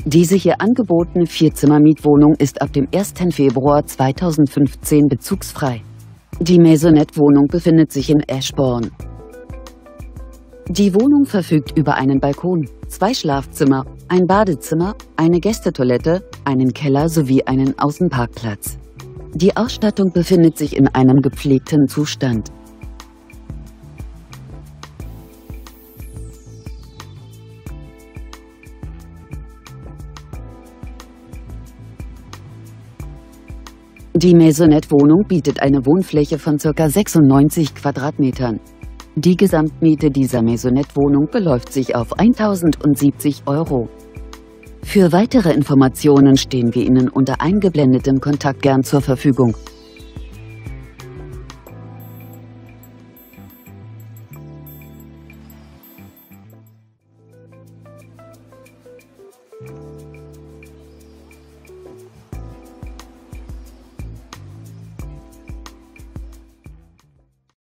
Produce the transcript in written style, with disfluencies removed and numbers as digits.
Diese hier angebotene Vierzimmer-Mietwohnung ist ab dem 1. Februar 2015 bezugsfrei. Die Maisonette-Wohnung befindet sich in Ashbourne. Die Wohnung verfügt über einen Balkon, 2 Schlafzimmer, ein Badezimmer, eine Gästetoilette, einen Keller sowie einen Außenparkplatz. Die Ausstattung befindet sich in einem gepflegten Zustand. Die Maisonette-Wohnung bietet eine Wohnfläche von ca. 96 Quadratmetern. Die Gesamtmiete dieser Maisonette-Wohnung beläuft sich auf 1.070 €. Für weitere Informationen stehen wir Ihnen unter eingeblendetem Kontakt gern zur Verfügung.